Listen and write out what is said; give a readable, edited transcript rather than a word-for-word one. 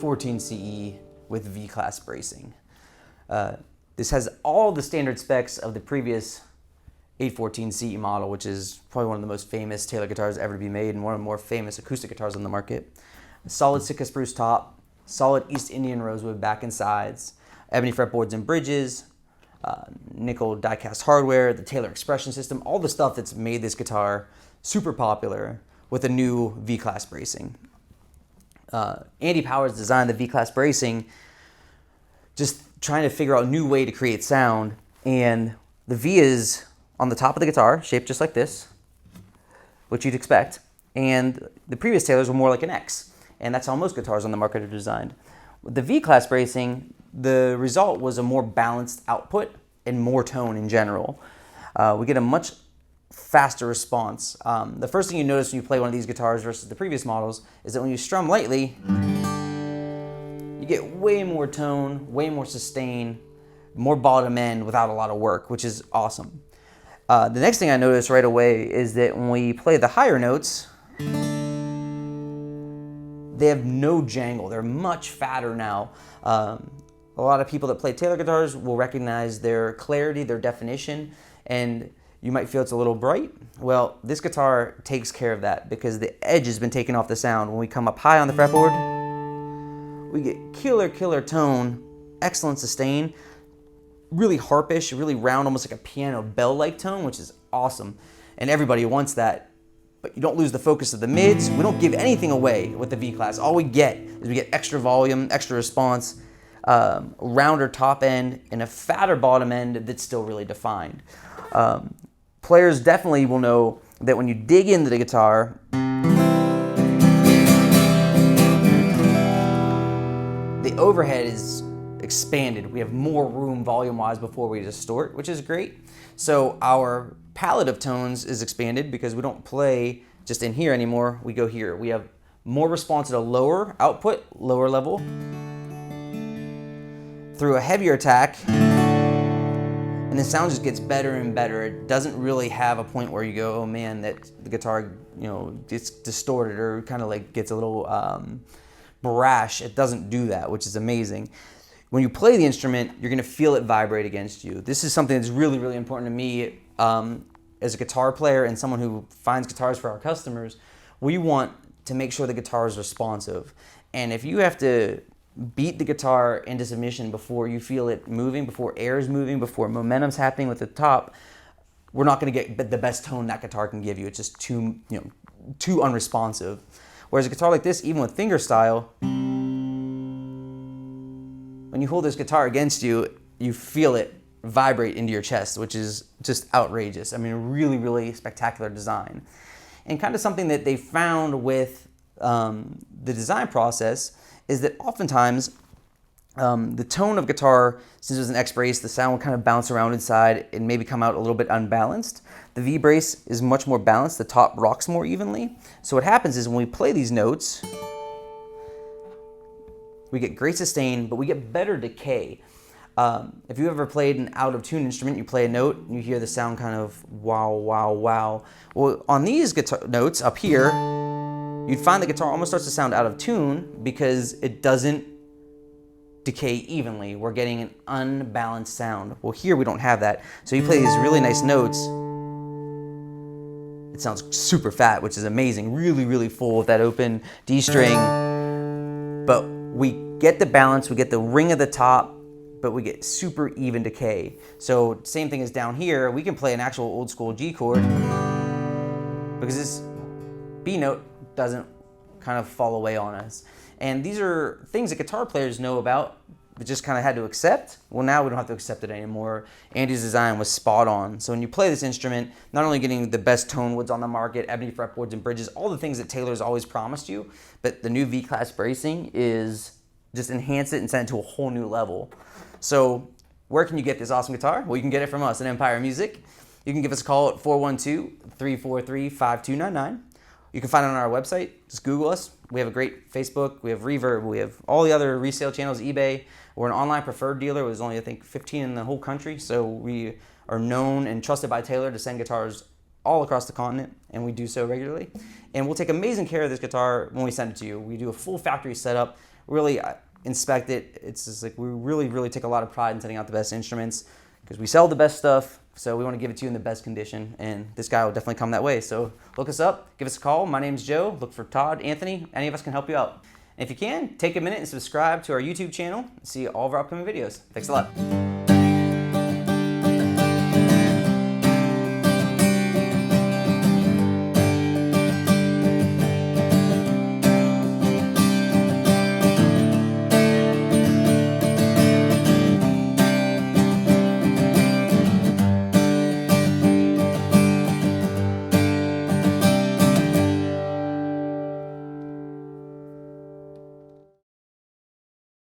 814 CE with V-class bracing. This has all the standard specs of the previous 814 CE model, which is probably one of the most famous Taylor guitars ever to be made and one of the more famous acoustic guitars on the market. Solid Sitka Spurce top, solid East Indian Rosewood back and sides, ebony fretboards and bridges, nickel die-cast hardware, the Taylor expression system, all the stuff that's made this guitar super popular with a new V-class bracing. Andy Powers designed the V-class bracing just trying to figure out a new way to create sound, and the V is on the top of the guitar, shaped just like this, which you'd expect, and the previous Taylors were more like an X, and that's how most guitars on the market are designed. With the V-class bracing, the result was a more balanced output and more tone in general. We get a much faster response. The first thing you notice when you play one of these guitars versus the previous models is that when you strum lightly, you get way more tone, way more sustain, more bottom end without a lot of work, which is awesome. The next thing I noticed right away is that when we play the higher notes, they have no jangle. They're much fatter now. A lot of people that play Taylor guitars will recognize their clarity, their definition, and you might feel it's a little bright. Well, this guitar takes care of that because the edge has been taken off the sound. When we come up high on the fretboard, we get killer tone, excellent sustain, really harpish, really round, almost like a piano bell-like tone, which is awesome. And everybody wants that, but you don't lose the focus of the mids. We don't give anything away with the V-class. All we get is we get extra volume, extra response, rounder top end, and a fatter bottom end that's still really defined. Players definitely will know that when you dig into the guitar, the overhead is expanded. We have more room volume-wise before we distort, which is great. So our palette of tones is expanded because we don't play just in here anymore. We go here. We have more response at a lower output, lower level, through a heavier attack, and the sound just gets better and better. It doesn't really have a point where you go, oh man, that the guitar, gets distorted or kind of like gets a little brash. It doesn't do that, which is amazing. When you play the instrument, you're gonna feel it vibrate against you. This is something that's really important to me as a guitar player and someone who finds guitars for our customers. We want to make sure the guitar is responsive. And if you have to beat the guitar into submission before you feel it moving, before air is moving, before momentum's happening with the top, we're not going to get the best tone that guitar can give you. It's just too unresponsive. Whereas a guitar like this, even with fingerstyle, when you hold this guitar against you, you feel it vibrate into your chest, which is just outrageous. I mean, really spectacular design. And kind of something that they found with the design process is that oftentimes the tone of guitar, since it was an X brace, the sound would kind of bounce around inside and maybe come out a little bit unbalanced. The V brace is much more balanced. The top rocks more evenly. So what happens is when we play these notes, we get great sustain, but we get better decay. If you ever played an out-of-tune instrument, you play a note and you hear the sound kind of wow. Well, on these guitar notes up here, you'd find the guitar almost starts to sound out of tune because it doesn't decay evenly. We're getting an unbalanced sound. Well, here we don't have that. So you play these really nice notes. It sounds super fat, which is amazing. Really full with that open D string. But we get the balance, we get the ring of the top, but we get super even decay. So same thing as down here, we can play an actual old school G chord because this B note doesn't kind of fall away on us. And these are things that guitar players know about, but just kind of had to accept. Well, now we don't have to accept it anymore. Andy's design was spot on. So when you play this instrument, not only getting the best tone woods on the market, ebony fretboards and bridges, all the things that Taylor's always promised you, but the new V-class bracing is just enhance it and send it to a whole new level. So where can you get this awesome guitar? Well, you can get it from us at Empire Music. You can give us a call at 412-343-5299. You can find it on our website. Just Google us. We have a great Facebook. We have Reverb. We have all the other resale channels, eBay. We're an online preferred dealer. There's only, I think, 15 in the whole country. So we are known and trusted by Taylor to send guitars all across the continent, and we do so regularly. And we'll take amazing care of this guitar when we send it to you. We do a full factory setup. really inspect it. It's just like we really take a lot of pride in sending out the best instruments because we sell the best stuff. So we want to give it to you in the best condition, and this guy will definitely come that way. So look us up, give us a call. My name's Joe. Look for Todd, Anthony. Any of us can help you out. And if you can, take a minute and subscribe to our YouTube channel and see all of our upcoming videos. Thanks a lot.